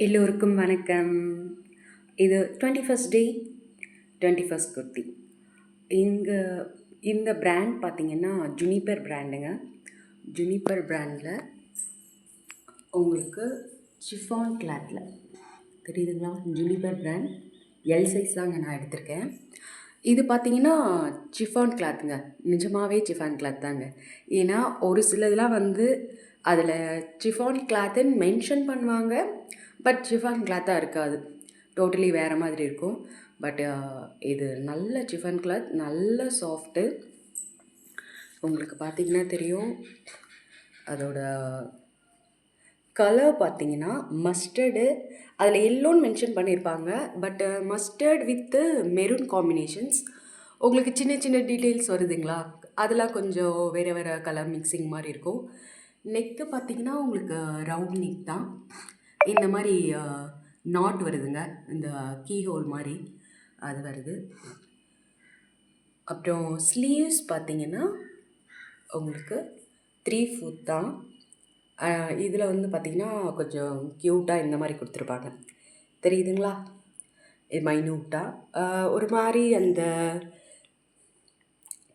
எல்லோருக்கும் வணக்கம். இது 21st டே 21st குர்த்தி. இங்கே இந்த பிராண்ட் பார்த்திங்கன்னா ஜுனிப்பர் பிராண்டுங்க. ஜுனிப்பர் பிராண்டில் உங்களுக்கு சிஃபான் கிளாத்தில் தெரியுதுங்களா? ஜுனிப்பர் பிராண்ட் எல் சைஸ் தாங்க நான் எடுத்திருக்கேன். இது பார்த்திங்கன்னா சிஃபான் கிளாத்துங்க. நிஜமாகவே சிஃபான் கிளாத் தாங்க. ஏன்னா ஒரு சிலதெலாம் வந்து அதில் சிஃபான் கிளாத்துன்னு மென்ஷன் பண்ணுவாங்க, பட் சிஃபான் கிளாத்தாக இருக்காது, டோட்டலி வேறு மாதிரி இருக்கும். பட் இது நல்ல சிஃபான் கிளாத், நல்ல சாஃப்ட்டு. உங்களுக்கு பார்த்திங்கன்னா தெரியும், அதோட கலர் பார்த்திங்கன்னா மஸ்டர்டு, அதில் எல்லோன்னு மென்ஷன் பண்ணியிருப்பாங்க, but mustard with maroon combinations. உங்களுக்கு சின்ன சின்ன டீட்டெயில்ஸ் வருதுங்களா, அதெல்லாம் கொஞ்சம் வேறு வேறு கலர் மிக்சிங் மாதிரி இருக்கும். நெக்கு பார்த்திங்கன்னா உங்களுக்கு ரவுண்ட் நெக் தான். இந்த மாதிரி நாட் வருதுங்க, இந்த கீ ஹோல் மாதிரி அது வருது. அப்புறம் ஸ்லீவ்ஸ் பார்த்திங்கன்னா உங்களுக்கு 3/4 தான். இதில் வந்து பார்த்திங்கன்னா கொஞ்சம் க்யூட்டாக இந்த மாதிரி கொடுத்துருப்பாங்க, தெரியுதுங்களா? மைன்யூட்டாக ஒரு மாதிரி அந்த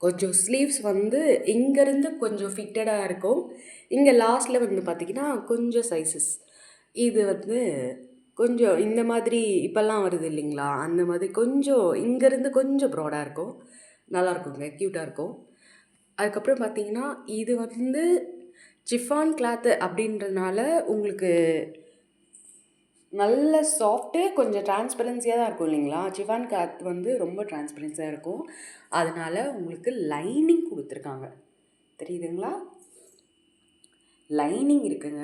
கொஞ்சம் ஸ்லீவ்ஸ் வந்து இங்கேருந்து கொஞ்சம் ஃபிட்டடாக இருக்கும். இங்கே லாஸ்ட்டில் வந்து பார்த்திங்கன்னா கொஞ்சம் சைஸஸ் இது வந்து கொஞ்சம் இந்த மாதிரி இப்போல்லாம் வருது இல்லைங்களா, அந்த மாதிரி கொஞ்சம் இங்கேருந்து கொஞ்சம் ப்ராடாக இருக்கும், நல்லாயிருக்குங்க, க்யூட்டாக இருக்கும். அதுக்கப்புறம் பார்த்திங்கன்னா இது வந்து சிஃபான் கிளாத்து அப்படின்றதுனால உங்களுக்கு நல்ல சாஃப்ட்டு, கொஞ்சம் டிரான்ஸ்பரன்சியாக தான் இருக்கும் இல்லைங்களா. சிஃபான் கிளாத் வந்து ரொம்ப டிரான்ஸ்பரன்சியாக இருக்கும், அதனால் உங்களுக்கு லைனிங் கொடுத்துருக்காங்க, தெரியுதுங்களா? லைனிங் இருக்குங்க.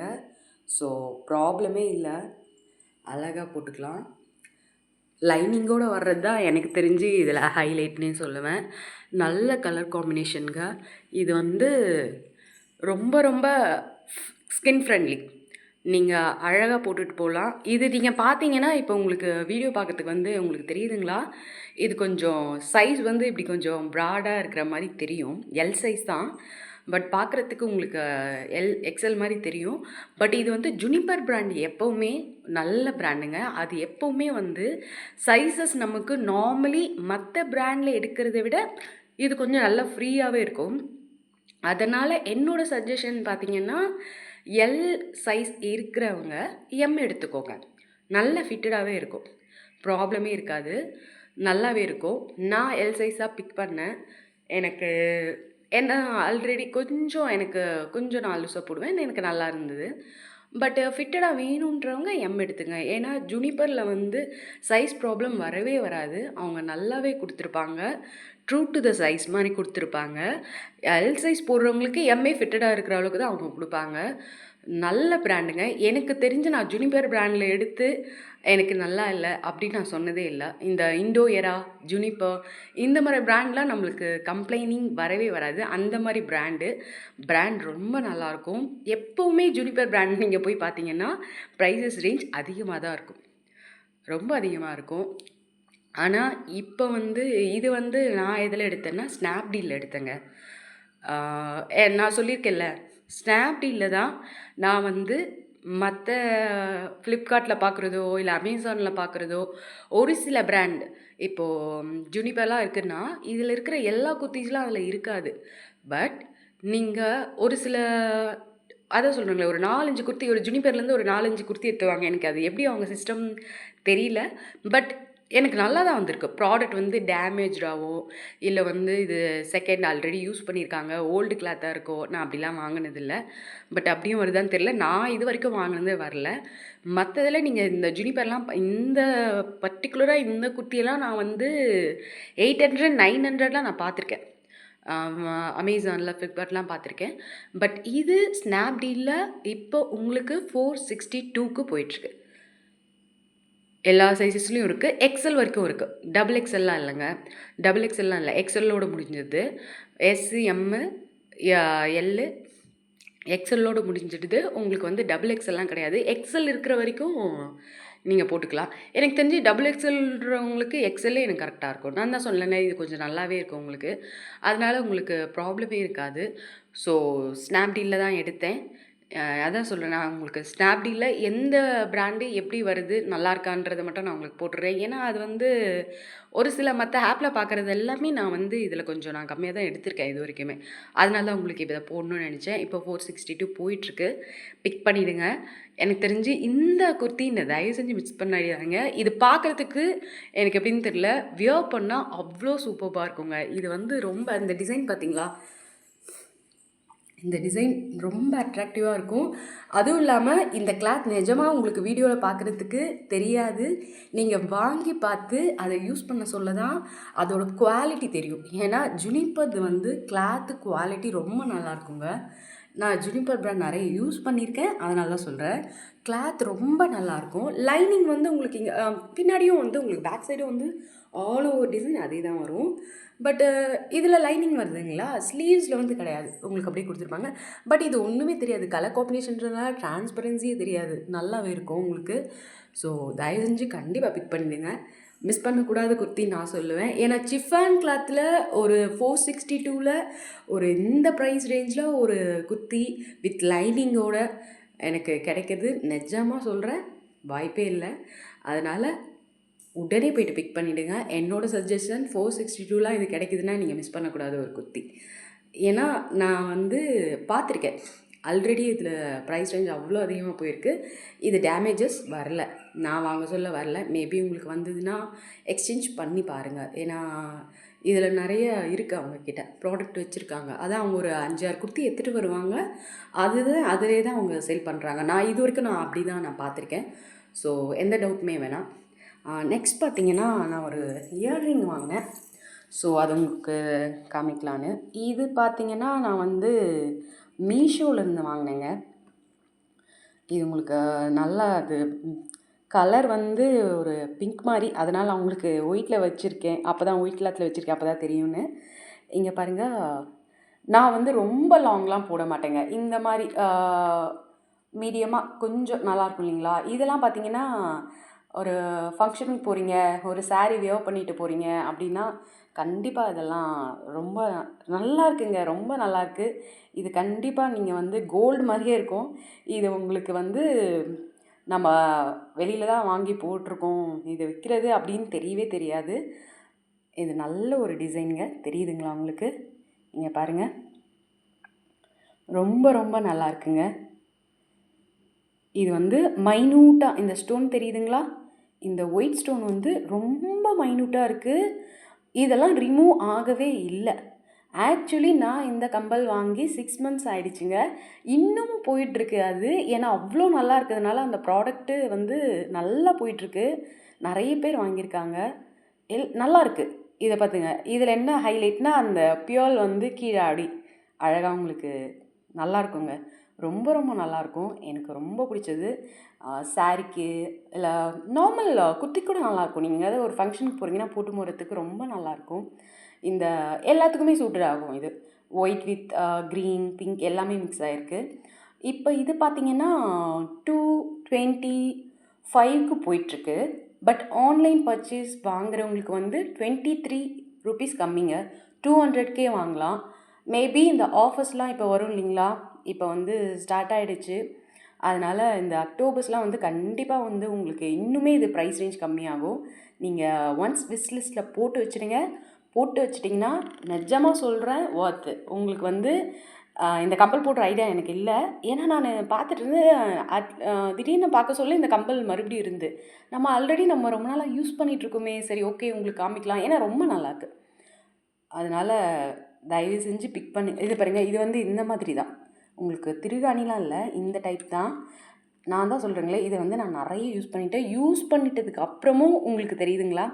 ஸோ ப்ராப்ளமே இல்லை, அழகாக போட்டுக்கலாம். லைனிங்கோடு வர்றது தான் எனக்கு தெரிஞ்சு இதில் ஹைலைட்னே சொல்லுவேன். நல்ல கலர் காம்பினேஷனுங்க. இது வந்து ரொம்ப ரொம்ப ஸ்கின் ஃப்ரெண்ட்லி, நீங்கள் அழகாக போட்டுட்டு போகலாம். இது நீங்கள் பார்த்தீங்கன்னா இப்போ உங்களுக்கு வீடியோ பார்க்கறதுக்கு வந்து உங்களுக்கு தெரியுதுங்களா, இது கொஞ்சம் சைஸ் வந்து இப்படி கொஞ்சம் ப்ராடாக இருக்கிற மாதிரி தெரியும். எல் சைஸ் தான், பட் பார்க்குறதுக்கு உங்களுக்கு எக்ஸல் மாதிரி தெரியும். பட் இது வந்து ஜுனிப்பர் பிராண்ட் எப்போவுமே நல்ல பிராண்டுங்க. அது எப்போவுமே வந்து சைஸஸ் நமக்கு நார்மலி மற்ற பிராண்டில் எடுக்கிறத விட இது கொஞ்சம் நல்லா ஃப்ரீயாகவே இருக்கும். அதனால் என்னோடய சஜஷன் பார்த்திங்கன்னா எல் சைஸ் இருக்கிறவங்க எம் எடுத்துக்கோங்க. நல்ல ஃபிட்டடாகவே இருக்கும், ப்ராப்ளமே இருக்காது, நல்லாவே இருக்கும். நான் எல் சைஸாக பிக் பண்ணேன். எனக்கு என்ன ஆல்ரெடி கொஞ்சம் நான் லூஸாக போடுவேன், எனக்கு நல்லா இருந்தது. பட் ஃபிட்டடாக வேணுன்றவங்க எம் எடுத்துங்க. ஏன்னா ஜுனிப்பரில் வந்து சைஸ் ப்ராப்ளம் வரவே வராது, அவங்க நல்லாவே கொடுத்துருப்பாங்க, ட்ரூ டு த சைஸ் மாதிரி கொடுத்துருப்பாங்க. எல் சைஸ் போடுறவங்களுக்கு எம்ஏ ஃபிட்டடாக இருக்கிற அளவுக்கு தான் அவங்க கொடுப்பாங்க. நல்ல பிராண்டுங்க. எனக்கு தெரிஞ்சு நான் ஜுனிப்பர் பிராண்டில் எடுத்து எனக்கு நல்லா இல்லை அப்படின்னு நான் சொன்னதே இல்லை. இந்த இண்டோ எரா, ஜுனிப்பர் இந்த மாதிரி பிராண்ட்லாம் நம்மளுக்கு கம்ப்ளைனிங் வரவே வராது. அந்த மாதிரி பிராண்ட் ரொம்ப நல்லாயிருக்கும். எப்போவுமே ஜுனிப்பர் பிராண்ட் நீங்கள் போய் பார்த்தீங்கன்னா ப்ரைஸஸ் ரேஞ்ச் அதிகமாக தான் இருக்கும், ரொம்ப அதிகமாக இருக்கும். ஆனால் இப்போ வந்து இது வந்து நான் எதில் எடுத்தேன்னா ஸ்னாப்டீலில் எடுத்தேங்க. நான் சொல்லியிருக்கேன்ல, ஸ்னாப்டீலில் தான் நான் வந்து மற்ற ஃப்ளிப்கார்ட்டில் பார்க்குறதோ இல்லை அமேசானில் பார்க்குறதோ ஒரு சில பிராண்ட் இப்போது ஜுனிப்பர்லாம் இருக்குன்னா இதில் இருக்கிற எல்லா குர்த்திஸ்லாம் அதில் இருக்காது. பட் நீங்கள் ஒரு சில அதான் சொல்கிறாங்களே, ஒரு 4-5 குர்த்தி, ஒரு ஜுனிப்பர்லேருந்து ஒரு 4-5 குர்த்தி எடுத்துவாங்க. எனக்கு அது எப்படி அவங்க சிஸ்டம் தெரியல, பட் எனக்கு நல்லா தான் வந்திருக்கு. ப்ராடக்ட் வந்து டேமேஜாவோ இல்லை வந்து இது செகண்ட் ஆல்ரெடி யூஸ் பண்ணியிருக்காங்க, ஓல்டு கிளாத்தாக இருக்கோ, நான் அப்படிலாம் வாங்கினதில்லை. பட் அப்படியும் வருதான்னு தெரியல, நான் இது வரைக்கும் வாங்கினதே வரல. மற்றதில் நீங்கள் இந்த ஜுனிப்பர்லாம் இந்த பர்டிகுலராக இந்த குர்த்தியெல்லாம் நான் வந்து 800 900லாம் நான் பார்த்துருக்கேன். அமேசானில், ஃப்ளிப்கார்ட்லாம் பார்த்துருக்கேன். பட் இது ஸ்னாப்டீலில் இப்போ உங்களுக்கு 462க்கு போயிட்டுருக்கு. எல்லா சைஸஸ்லேயும் இருக்குது, எக்ஸல் வரைக்கும் இருக்குது. டபுள் எக்ஸல்லாம் இல்லைங்க, டபுள் எக்ஸல்லாம் இல்லை, எக்ஸல்லோடு முடிஞ்சது. எஸ்ஸு, எம்மு, எல்லு, எக்ஸல்லோடு முடிஞ்சிடுது. உங்களுக்கு வந்து டபுள் எக்ஸல்லாம் கிடையாது. எக்ஸல் இருக்கிற வரைக்கும் நீங்கள் போட்டுக்கலாம். எனக்கு தெரிஞ்சு டபுள் எக்ஸல்ன்றவங்களுக்கு எக்ஸல்லே எனக்கு கரெக்டாக இருக்கும். நான் தான் சொன்னேனே, இது கொஞ்சம் நல்லாவே இருக்கும் உங்களுக்கு, அதனால் உங்களுக்கு ப்ராப்ளமே இருக்காது. ஸோ ஸ்னாப்டீலில் தான் எடுத்தேன். அதான் சொல்றேன். நான் உங்களுக்கு ஸ்னாப்டீல்ல எந்த பிராண்டு எப்படி வருது, நல்லா இருக்கான்றத மட்டும் நான் உங்களுக்கு போட்டுடுறேன். ஏன்னா, அது வந்து ஒரு சில மத்த ஆப்ல பார்க்குறது எல்லாமே நான் வந்து இதில கொஞ்சம் நான் கம்மியா தான் எடுத்திருக்கேன் இதுவரைக்குமே. அதனால தான் உங்களுக்கு இப்ப இத போடணும்னு நெனச்சேன். இப்போ 462 போயிட்டுருக்கு. பிக் பண்ணிடுங்க. எனக்கு தெரிஞ்சு இந்த குர்த்தி தயவு செஞ்சு மிஸ் பண்ணிடாதீங்க. இது பார்க்கறதுக்கு எனக்கு எப்படின்னு தெரியல. வியர் பண்ணா அவ்ளோ சூப்பர்பா இருக்குங்க. இது வந்து ரொம்ப இந்த டிசைன் பார்த்தீங்களா? இந்த டிசைன் ரொம்ப அட்ராக்டிவா இருக்கும். அதுவும் இல்லாம இந்த கிளாத் நிஜமா உங்களுக்கு வீடியோல பார்க்குறதுக்கு தெரியாது. நீங்க வாங்கி பார்த்து அத யூஸ் பண்ண சொல்ல தான் அதோட குவாலிட்டி தெரியும். ஏன்னா, ஜுனிப்பர் வந்து கிளாத் குவாலிட்டி ரொம்ப நல்லாயிருக்குங்க. நான் ஜுனிப்பர் பிராண்ட் நெறைய யூஸ் பண்ணியிருக்கேன். அதனால தான் சொல்றேன். கிளாத் ரொம்ப நல்லாயிருக்கும். லைனிங் வந்து உங்களுக்கு இங்க பின்னாடியும் வந்து உங்களுக்கு பேக் சைடும் வந்து ஆல் ஓவர் டிசைன் அதே தான் வரும். பட் இதில் லைனிங் வருதுங்களா? ஸ்லீவ்ஸில் வந்து கிடையாது. உங்களுக்கு அப்படியே கொடுத்துருப்பாங்க. பட் இது ஒன்றுமே தெரியாது. கலர் காம்பினேஷன்றதுனால டிரான்ஸ்பரன்சியே தெரியாது. நல்லாவே இருக்கும் உங்களுக்கு. ஸோ தயவு செஞ்சு கண்டிப்பாக பிக் பண்ணிடுங்க. மிஸ் பண்ணக்கூடாத குர்த்தின்னு நான் சொல்லுவேன். ஏன்னா சிஃபான் கிளாத்தில் ஒரு 462ல் ஒரு இந்த ப்ரைஸ் ரேஞ்சில் ஒரு குர்த்தி வித் லைனிங்கோட எனக்கு கிடைக்கிது. நிஜமாக சொல்கிறேன், வாய்ப்பே இல்லை. அதனால் உடனே போய்ட்டு பிக் பண்ணிவிடுங்க. என்னோடய சஜஷன் 462லாம் இது கிடைக்குதுன்னா நீங்கள் மிஸ் பண்ணக்கூடாத ஒரு குர்த்தி. ஏன்னா நான் வந்து பார்த்துருக்கேன். ஆல்ரெடி இதில் ப்ரைஸ் ரேஞ்ச் அவ்வளோ அதிகமாக போயிருக்கு. இது டேமேஜஸ் வரல. நான் வாங்க சொல்ல வரல. மேபி உங்களுக்கு வந்ததுன்னா எக்ஸ்சேஞ்ச் பண்ணி பாருங்கள். ஏன்னா இதில் நிறைய இருக்குது அவங்கக்கிட்ட ப்ராடக்ட் வச்சுருக்காங்க. அதான் அவங்க ஒரு 5, 6 குர்த்தி எடுத்துகிட்டு வருவாங்க. அதிலே தான் அவங்க சேல் பண்ணுறாங்க. நான் இது வரைக்கும் நான் அப்படி தான் நான் பார்த்துருக்கேன். ஸோ எந்த டவுட்டுமே வேணாம். நெக்ஸ்ட் பார்த்தீங்கன்னா, நான் ஒரு இயர்ரிங் வாங்கினேன். ஸோ அது உங்களுக்கு காமிக்கலான்னு. இது பார்த்தீங்கன்னா, நான் வந்து மீஷோலேருந்து வாங்கினேங்க. இது உங்களுக்கு நல்லா அது கலர் வந்து ஒரு பிங்க் மாதிரி. அதனால் நான் உங்களுக்கு ஒயிட்டில் வச்சுருக்கேன். அப்போ தான் ஒயிட் கிளாத்தில் வச்சுருக்கேன். அப்போ தான் தெரியும்னு. இங்கே பாருங்கள், நான் வந்து ரொம்ப லாங்லாம் போட மாட்டேங்க. இந்த மாதிரி மீடியமாக கொஞ்சம் நல்லாயிருக்கும் இல்லைங்களா? இதெல்லாம் பார்த்தீங்கன்னா, ஒரு ஃபங்க்ஷனுக்கு போகிறீங்க, ஒரு சாரீ வியர் பண்ணிட்டு போகிறீங்க அப்படின்னா, கண்டிப்பாக இதெல்லாம் ரொம்ப நல்லா இருக்குங்க. ரொம்ப நல்லாயிருக்கு. இது கண்டிப்பாக நீங்கள் வந்து கோல்டு மாதிரியே இருக்கும். இது உங்களுக்கு வந்து நம்ம வெளியில் தான் வாங்கி போட்டிருக்கோம், இது விற்கிறது அப்படின்னு தெரியவே தெரியாது. இது நல்ல ஒரு டிசைனுங்க. தெரியுதுங்களா உங்களுக்கு? இங்கே பாருங்கள், ரொம்ப ரொம்ப நல்லா இருக்குங்க. இது வந்து மைன்யூட்டாக இந்த ஸ்டோன் தெரியுதுங்களா? இந்த ஒயிட் ஸ்டோன் வந்து ரொம்ப மைன்யூட்டாக இருக்குது. இதெல்லாம் ரிமூவ் ஆகவே இல்லை. ஆக்சுவலி நான் இந்த கம்பல் வாங்கி 6 மந்த்ஸ் ஆகிடுச்சுங்க. இன்னமும் போயிட்டுருக்கு அது. ஏன்னா அவ்வளோ நல்லா இருக்கிறதுனால அந்த ப்ராடக்ட்டு வந்து நல்லா போயிட்டுருக்கு. நிறைய பேர் வாங்கியிருக்காங்க. நல்லாயிருக்கு. இதை பார்த்துங்க. இதில் என்ன ஹைலைட்னால் அந்த பியோல் வந்து கீழே அடி அழகாக உங்களுக்கு நல்லாயிருக்குங்க. ரொம்ப ரொம்ப நல்லாயிருக்கும். எனக்கு ரொம்ப பிடிச்சது. சாரீக்கு இல்லை நார்மல் குர்த்தி கூட நல்லாயிருக்கும். நீங்கள் எங்கேயாவது ஒரு ஃபங்க்ஷனுக்கு போகிறீங்கன்னா போட்டு போகிறதுக்கு ரொம்ப நல்லாயிருக்கும். இந்த எல்லாத்துக்குமே சூட்டட் ஆகும் இது. ஒயிட் வித் க்ரீன், பிங்க் எல்லாமே மிக்ஸ் ஆகிருக்கு. இப்போ இது பார்த்திங்கன்னா 225க்கு போயிட்டுருக்கு. பட் ஆன்லைன் பர்ச்சேஸ் வாங்குறவங்களுக்கு வந்து 23 ரூபீஸ் கம்மிங்க. 200க்கே வாங்கலாம். மேபி இந்த ஆஃபர்ஸ்லாம் இப்போ வரும் இல்லைங்களா? இப்போ வந்து ஸ்டார்ட் ஆகிடுச்சு. அதனால் இந்த அக்டோபர்ஸ்லாம் வந்து கண்டிப்பாக வந்து உங்களுக்கு இன்னுமே இது ப்ரைஸ் ரேஞ்ச் கம்மியாகும். நீங்கள் ஒன்ஸ் விஸ் லிஸ்ட்டில் போட்டு வச்சுடுங்க. போட்டு வச்சிட்டிங்கன்னா நிஜமாக சொல்கிறேன், ஒர்த்து. உங்களுக்கு வந்து இந்த கம்பல் போடுற ஐடியா எனக்கு இல்லை. ஏன்னா நான் பார்த்துட்டு இருந்து திடீர்னு பார்க்க சொல்ல இந்த கம்பல் மறுபடியும் இருந்து நம்ம ஆல்ரெடி நம்ம ரொம்ப நாளாக யூஸ் பண்ணிகிட்ருக்கோமே, சரி ஓகே உங்களுக்கு காமிக்கலாம். ஏன்னா ரொம்ப நல்லாயிருக்கு. அதனால் தயவு செஞ்சு பிக் பண்ணி இது பாருங்கள். இது வந்து இந்த மாதிரி தான் உங்களுக்கு திருகாணிலாம் இல்லை, இந்த டைப் தான். நான் தான் சொல்கிறேங்களே, இதை வந்து நான் நிறைய யூஸ் பண்ணிட்டேன். யூஸ் பண்ணிட்டதுக்கு அப்புறமும் உங்களுக்கு தெரியுதுங்களா,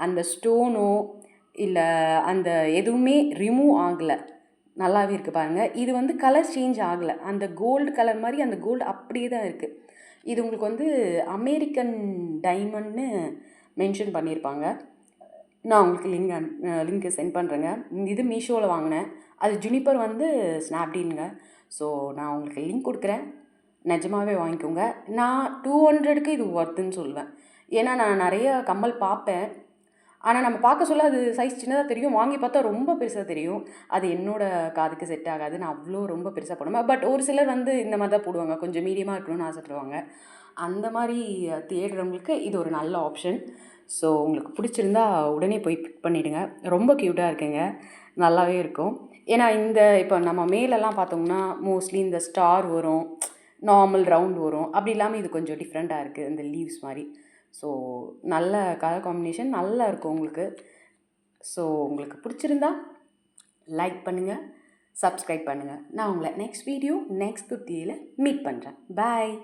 அந்த ஸ்டோனோ இல்லை அந்த எதுவுமே ரிமூவ் ஆகலை. நல்லாவே இருக்குது பாருங்கள். இது வந்து கலர் சேஞ்ச் ஆகலை. அந்த கோல்டு கலர் மாதிரி அந்த கோல்டு அப்படியே தான் இருக்குது. இது உங்களுக்கு வந்து அமெரிக்கன் டைமண்ட்னு மென்ஷன் பண்ணியிருப்பாங்க. நான் உங்களுக்கு லிங்க்கு சென்ட் பண்ணுறேங்க. இது மீஷோவில் வாங்கினேன். அது ஜுனிப்பர் வந்து ஸ்னாப்டீலுங்க. ஸோ நான் உங்களுக்கு லிங்க் கொடுக்குறேன். நிஜமாகவே வாங்கிக்கோங்க. நான் 200க்கு இது ஒர்த்துன்னு சொல்லுவேன். ஏன்னா நான் நிறைய கம்மல் பார்ப்பேன். ஆனால் நம்ம பார்க்க சொல்ல அது சைஸ் சின்னதாக தெரியும், வாங்கி பார்த்தா ரொம்ப பெருசாக தெரியும். அது என்னோடய காதுக்கு செட் ஆகாது. நான் அவ்வளோ ரொம்ப பெருசாக போடாமல், பட் ஒரு சிலர் வந்து இந்த மாதிரி தான் போடுவாங்க, கொஞ்சம் மீடியமாக இருக்கணும்னு ஆசைப்படுவாங்க. அந்த மாதிரி தேடுறவங்களுக்கு இது ஒரு நல்ல ஆப்ஷன். ஸோ உங்களுக்கு பிடிச்சிருந்தா உடனே போய் பிக் பண்ணிவிடுங்க. ரொம்ப க்யூட்டாக இருக்குங்க, நல்லாவே இருக்கும். ஏன்னா இந்த இப்போ நம்ம மேலெல்லாம் பார்த்தோம்னா மோஸ்ட்லி இந்த ஸ்டார் வரும், நார்மல் ரவுண்ட் வரும். அப்படி இல்லாமல் இது கொஞ்சம் டிஃப்ரெண்ட்டாக இருக்குது, இந்த லீவ்ஸ் மாதிரி. ஸோ நல்ல கலர் காம்பினேஷன் நல்லா இருக்கும் உங்களுக்கு. ஸோ உங்களுக்கு பிடிச்சிருந்தா லைக் பண்ணுங்கள், சப்ஸ்கிரைப் பண்ணுங்கள். நான் உங்களை நெக்ஸ்ட் வீடியோ நெக்ஸ்ட் குர்த்தியில் மீட் பண்ணுறேன். பாய்.